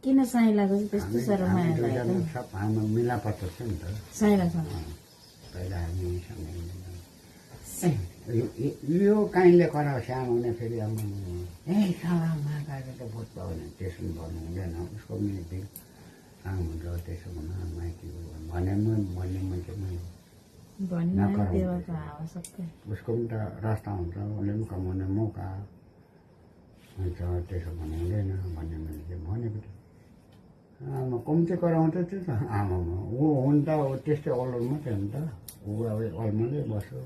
किन साइलाको चाहिँ त्यस्तो साह्रो माया दुईजना लागेको सब हाम्रो मिलापत्र छ नि त साइलासँग पहिला हामी यो काहीँले करायो सानो हुने फेरि अब ए महाकाले त भोट भयो भने त्यसो गर्नु हुँदैन उसको पनि काम हुन्छ त्यसो भन माइती भन्ने मान्छे भनिमायो देवाको हावा सबै उसको पनि त रास्ता हुन्छ उसले पनि कमाउने मौका हुन्छ त्यसो भन्नु हुँदैन भन्ने मान्छे भनेको थियो आमा कम्ती कराउँछ त्यो त आमामा ऊ हुन त त्यस्तै अलर मात्रै हो नि त ऊ अब अलमलै बस्यो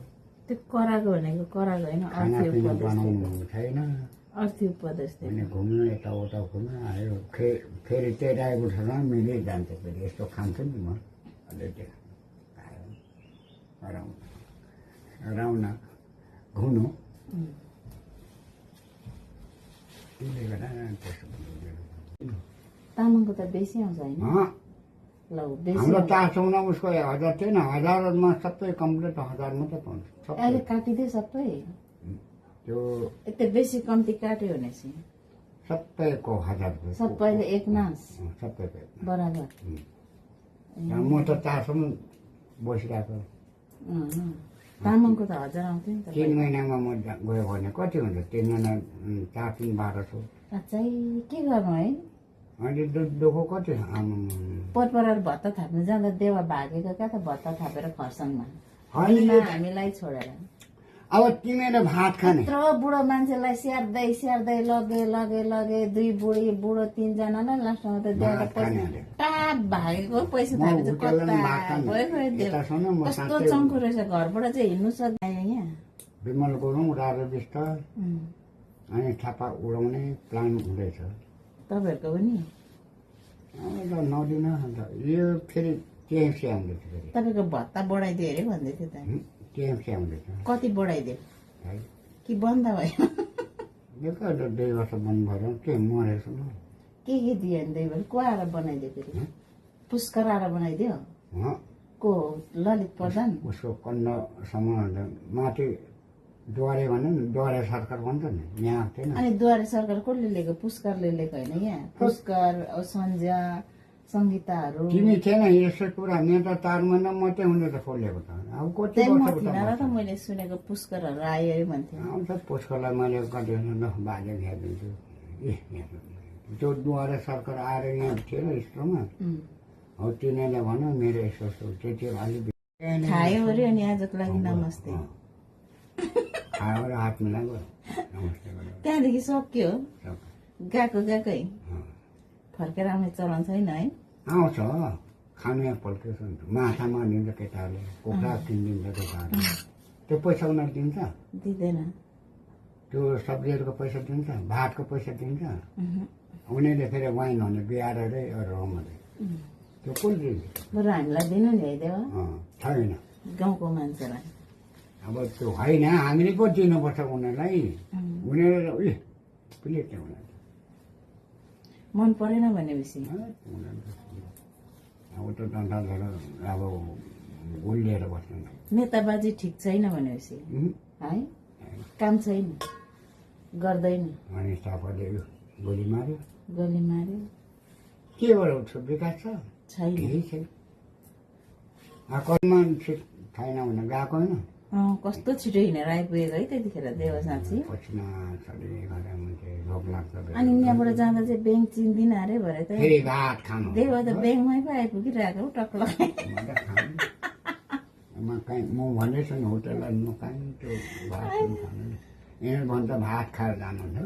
त्यो कराएको भनेको कराएको होइन खानापिना बनाउनु छैन अर्थी उपदेश अनि घुम्नु यताउता घुम्नु आयो फेरि त्यही ड्राइभरसँग मिलै जान्छ फेरि यस्तो खान्छु नि म अलिकति हराउन घुम्नु त्यसले गर्दा त्यस्तो तामाङको त बेसी आउँछ होइन ल बेसी हाम्रो 400 उसको 1000 थिएन 1000मा सबै कम्प्लिट 1000 मात्रै पाउँछ अहिले काटिदियो सबै त्यो यति बेसी कम्ती काट्यो भनेपछि सबैको 1000 सबैले एक नास सबैको बराबर म त 400 बसिरहेको तामाङको त 1000 आउँथ्यो नि त 3 महिनामा म गयो भने कति हुन्छ 3 महिना 4 3 1200 अझै के गर्नु है अहिले दुःख कति पटपरार भत्ता थाप्नु जाँदा देवा भागेको क्या त भत्ता थापेर खरसाङमा हामीलाई छोडेर अब तिमीले भात खाने यत्रो बुढो मान्छेलाई स्याहार्दै स्याहार्दै लगे दुई बुढो 3 जनालाई लास्टमा त देवा टाप भागेको पैसा थापेपछि कस्तो चङ्खो रहेछ घरबाट चाहिँ हिँड्नु सक्दैन यहाँ विमल गुरुङ राजा विष्ट अनि थापा उडाउने प्लान हुँदैछ तपाईँहरूको पनि अब नदिन अन्त यो फेरि टिएमसी आउँदैछ फेरि तपाईँको भत्ता बढाइदियो अरे भन्दै थियो त टिएमसी आउँदैछ कति बढाइदियो कि बन्द भयो देखो 2 वर्ष बन्द भयो के मरेछ न के दियो नि 2 वर्ष को आएर बनाइदियो फेरि पुष्कर आएर बनाइदियो को ललित प्रधान उसको कन्नसम्म माथि द्वारे भन्यो नि द्वारे सरकार भन्छ नि यहाँ थिएन अनि द्वारे सरकार कसले लिएको पुष्करले लिएको होइन यहाँ पुष्कर सन्ध्या सङ्गीताहरू तिमी थिएन यसो कुरा नेता 4 महिना मात्रै हुँदै त खोलेको त अब कति वर्ष त मैले सुनेको पुष्करहरू आयो है भन्थ्यो आउँछ पुष्करलाई मैले कति बाजे भ्याइदिन्छु त्यो द्वारे सरकार आएर यहाँ थिएन स्टोरमा हो तिनीहरूले भन्यो मेरो यसो त्यति अलिक खायो अरे अनि आजको लागि नमस्ते खायो र हात मिलाएको नमस्ते त्यहाँदेखि सक्यो गएकै फर्केर आउने चलन छैन है आउँछ खानु यहाँ पल्केछ नि माछामा दिन्छ केटाहरूले कुखुरा किनिदिन्छ दोकानहरू त्यो पैसा उनीहरू दिन्छ दिँदैन त्यो सब्जीहरूको पैसा दिन्छ भातको पैसा दिन्छ उनीहरूले फेरि वाइन हुने बिहारै रमाले त्यो कुन दिन्छ बरु हामीलाई दिनु नि है देवा छैन गाउँको मान्छेलाई अब त्यो होइन हामीले पो दिनुपर्छ उनीहरूलाई उनीहरू प्लेट उनीहरू मन परेन भनेपछि अब त डन्ठा अब गोलिएर बस्नु नेताबाजी ठिक छैन भनेपछि है काम छैन गर्दैन अनि तपाईँले गोली मार्यो केबाट उठ्छ विकास छैन केही छैन कतिमा छैन भने गएको होइन कस्तो छिटो हिँडेर आइपुगेको है त्यतिखेर देव साँच्ची अनि यहाँबाट जाँदा चाहिँ ब्याङ्क चिन्दिन अरे भरे त देव त ब्याङ्कमै पो आइपुगिरहेको टक्क म भन्दैछु नि होटेललाई नखाने त्यो भात खानु यिनीहरू भन्छ भात खाएर जानुहुन्छ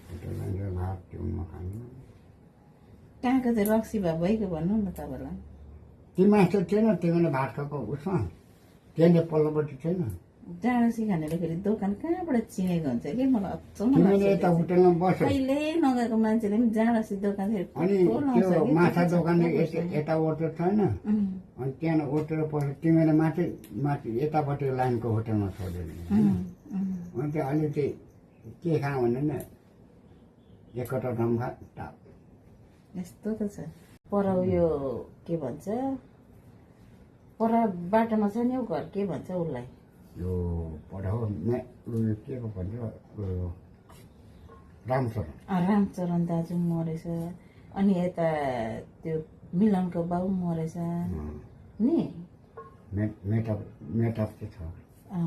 होटेलमा भात त्यो नखानु कहाँको चाहिँ रक्सी भए भइगयो भन्नु न तपाईँलाई ती मास्टर थिएन तिमीले भात खाएको उसमा त्यहाँनिर पल्लोपट्टि थिएन जाँडसी खानेले फेरि दोकान कहाँबाट चिनेको हुन्छ कि मलाई अचम्म तिमीले यता होटेलमा बस्यो कहिले नगएको मान्छेले पनि जाँडसी दोकान अनि त्यो माछा दोकान यता ओटेर छैन अनि त्यहाँ ओटेर पस्यो तिमीले माथि यतापट्टि लाइनको होटेलमा छोड्यो अनि त्यो अलिकति के खा भने नि एकवटा ढङ्गा टाप यस्तो त छ पर उयो के भन्छ पर बाटोमा छ नि घर के भन्छ उसलाई यो पढाउ के को भन्छ रामचरण रामचरण दाजु मरेछ अनि यता त्यो मिलनको बाउ मरेछ नि मेटअप चाहिँ छ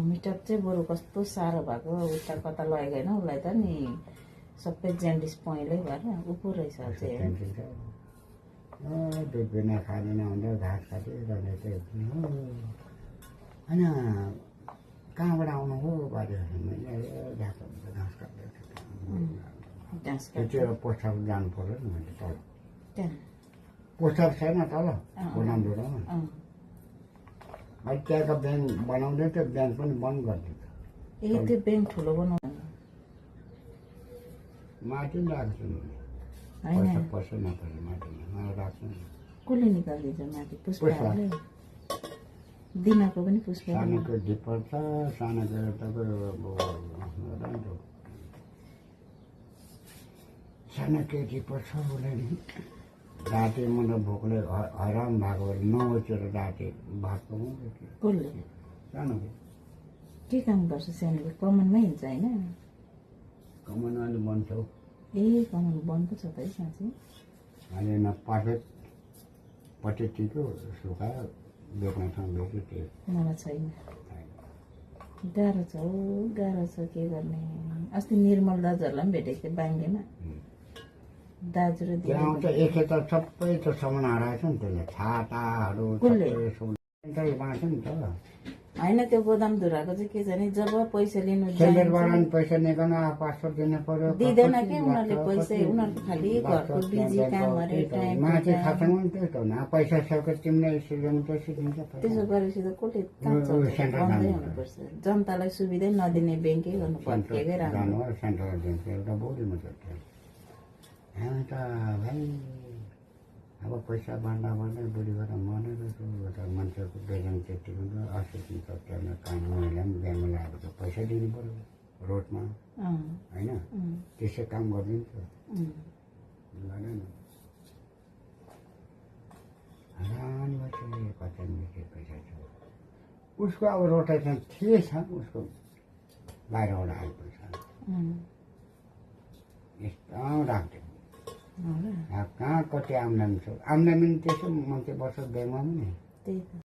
मिटअप चाहिँ बरु कस्तो साह्रो भएको उता कता लगेको होइन उसलाई त नि सबै जेन्डिस पहेँलै भएर ऊ पो रहेछ चाहिँ दुध बिना खाँदैन हुन्छ घाँस काटिरहने चाहिँ होइन कहाँबाट आउनु हो बाजे घाँस काट्दै त्यो पोस्टर जानु पर्यो नि मैले तल पोस्टर छैन तल गोदामडोडामा अहिले त्यहाँको ब्याङ्क बनाउँदै थियो ब्याङ्क पनि बन्द गरिदिन्छ ए त्यो ब्याङ्क ठुलो बनाउनु माथि राख्छु नि होइन पैसा नपऱ्यो माथिमा मलाई राख्छु नि कसले निकालिदिन्छ माथि पुष्पाले दिनको पनि पुष्पा सानोको डिपर छ सानोको तपाईँको सानोको डिपर छ उसले नि राति मतलब भोकले हैरान भएको नवचेर राति भात पकाउँछ कसले सानोको के काम गर्छ सानोले कमानमै हिँड्छ होइन कमान अहिले बन्छ हौ ए कमान बन्द छ त है साँच्चै अहिले न पट्टि टिक्यो सुकायो बेच्ने ठाउँ बेच्यो त्यो मलाई छैन गाह्रो छ हौ गाह्रो छ के गर्ने अस्ति निर्मल दाजुहरूलाई पनि भेटेको थिएँ बाङ्गेमा दाजु र त्यहाँ आउँछ एक त सबै त सामान हराएछ नि त्यसले छाताहरू सबै बाँच्छ नि त होइन त्यो गोदाम धुराको चाहिँ के छ भने जब पैसा लिनु सेन्टरबाट नि पैसा निकाल्न पासपोर्ट दिनु पर्यो दिँदैन कि उनीहरूले पैसा उनीहरूको खालि घरको बिजी कामहरू टाइम माथि खातामा पनि त्यही त हो नि पैसा सक्यो तिमीले सिकाउनु त सिकिन्छ त्यसो गरेपछि त कसले बन्दै हुनुपर्छ जनतालाई सुविधै नदिने ब्याङ्कै गर्नु पर्थ्यो राम्रो सेन्ट्रल ब्याङ्क एउटा बोलीमा छ हामी त भाइ अब पैसा बाँड्दा बुढी भएर मरेर मान्छेको बेजन त्यति हुन्छ अस्ति त्यहाँ काम महिला पनि बिहामा लागेको छ पैसा दिनु पऱ्यो रोडमा होइन त्यसै काम गरिदिन्छ गरेन हैरान भएछ कता पैसा छ उसको अब रोटेसन थिएछ उसको बाहिरबाट आयो पैसा यस्तो राख्थ्यो कहाँ कति आम्दानी छ आम्दानी त्यसो मान्छे बस्छ ब्याङ्कमा पनि त्यही त